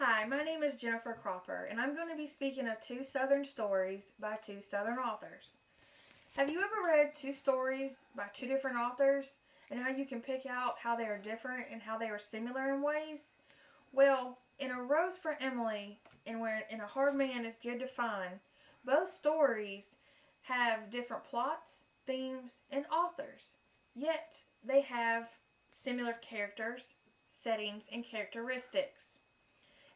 Hi, my name is Jennifer Cropper, and I'm going to be speaking of two Southern stories by two Southern authors. Have you ever read two stories by two different authors and how you can pick out how they are different and how they are similar in ways? Well, in A Rose for Emily and where In a Hard Man is Good to Find, both stories have different plots, themes, and authors. Yet they have similar characters, settings, and characteristics.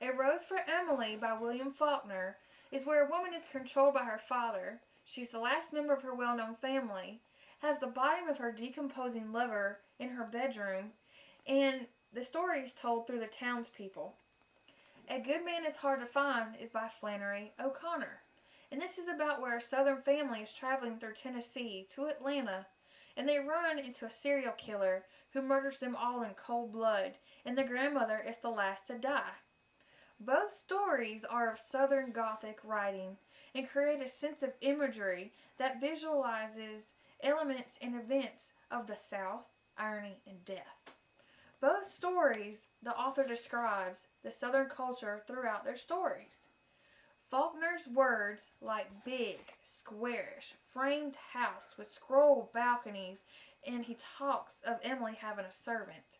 A Rose for Emily by William Faulkner is where a woman is controlled by her father. She's the last member of her well-known family, has the body of her decomposing lover in her bedroom, and the story is told through the townspeople. A Good Man is Hard to Find is by Flannery O'Connor. And this is about where a southern family is traveling through Tennessee to Atlanta, and they run into a serial killer who murders them all in cold blood, and the grandmother is the last to die. Both stories are of Southern Gothic writing and create a sense of imagery that visualizes elements and events of the South, irony, and death. Both stories, the author describes the Southern culture throughout their stories. Faulkner's words like big, squarish, framed house with scroll balconies, and he talks of Emily having a servant.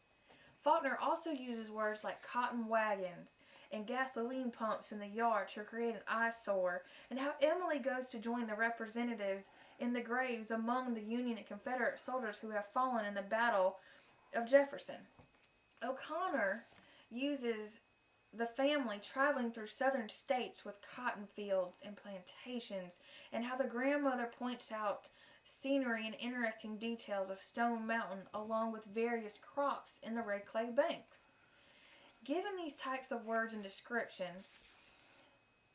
Faulkner also uses words like cotton wagons and gasoline pumps in the yard to create an eyesore, and how Emily goes to join the representatives in the graves among the Union and Confederate soldiers who have fallen in the Battle of Jefferson. O'Connor uses the family traveling through southern states with cotton fields and plantations, and how the grandmother points out scenery and interesting details of Stone Mountain along with various crops in the Red Clay Banks. Given these types of words and descriptions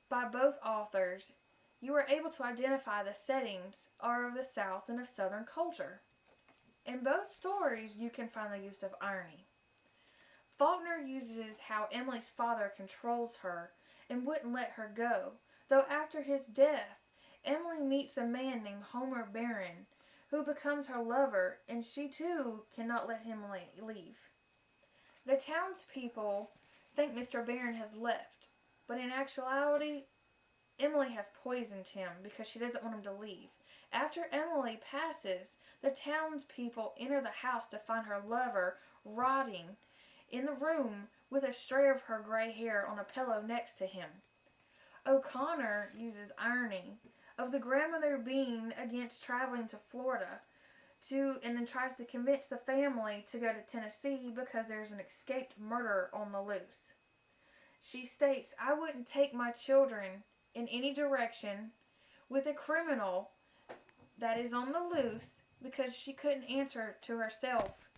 by both authors, you are able to identify the settings are of the South and of Southern culture. In both stories, you can find the use of irony. Faulkner uses how Emily's father controls her and wouldn't let her go, though after his death, Emily meets a man named Homer Barron, who becomes her lover, and she too cannot let him leave. The townspeople think Mr. Barron has left, but in actuality, Emily has poisoned him because she doesn't want him to leave. After Emily passes, the townspeople enter the house to find her lover rotting in the room with a stray of her gray hair on a pillow next to him. O'Connor uses irony of the grandmother being against traveling to Florida and then tries to convince the family to go to Tennessee because there's an escaped murderer on the loose. She states, "I wouldn't take my children in any direction with a criminal that is on the loose because she couldn't answer to herself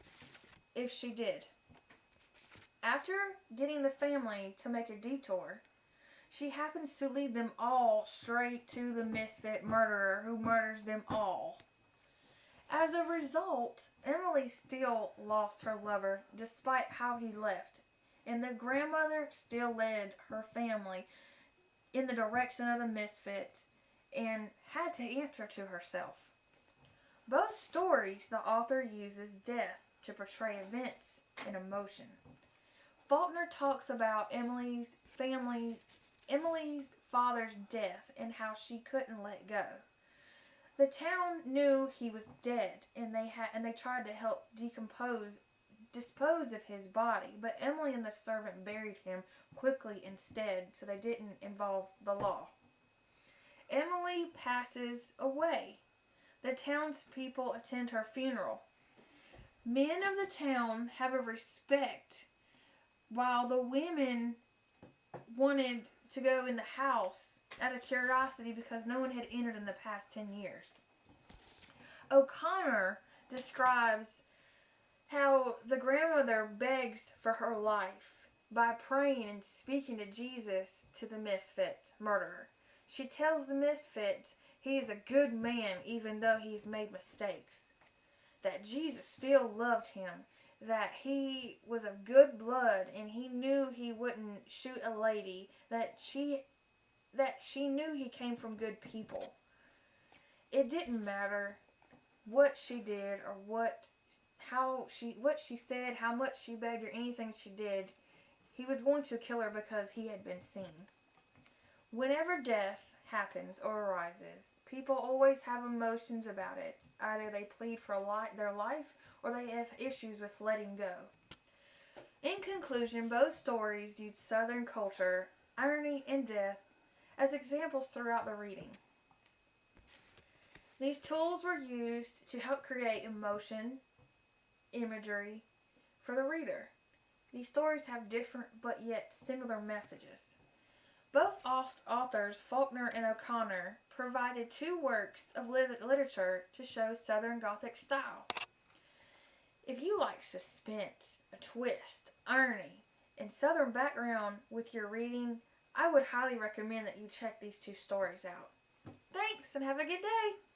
if she did." After getting the family to make a detour, she happens to lead them all straight to the misfit murderer who murders them all. As a result, Emily still lost her lover despite how he left, and the grandmother still led her family in the direction of the misfit and had to answer to herself. Both stories, the author uses death to portray events and emotion. Faulkner talks about Emily's father's death and how she couldn't let go. The town knew he was dead, and they tried to help dispose of his body, but Emily and the servant buried him quickly instead, so they didn't involve the law. Emily passes away. The townspeople attend her funeral. Men of the town have a respect, while the women wanted to go in the house out of curiosity because no one had entered in the past 10 years. O'Connor describes how the grandmother begs for her life by praying and speaking to Jesus to the misfit murderer. She tells the misfit he is a good man even though he's made mistakes, that Jesus still loved him, that he was of good blood and he knew he wouldn't shoot a lady, that she knew he came from good people. It didn't matter what she did or what she said, how much she begged or anything she did. he was going to kill her because he had been seen. Whenever death happens or arises, people always have emotions about it. Either they plead for their life or they have issues with letting go. In conclusion, both stories used Southern culture, irony, and death as examples throughout the reading. These tools were used to help create emotion, imagery for the reader. These stories have different but yet similar messages. Both authors, Faulkner and O'Connor, provided two works of literature to show Southern Gothic style. If you like suspense, a twist, irony, and Southern background with your reading, I would highly recommend that you check these two stories out. Thanks, and have a good day!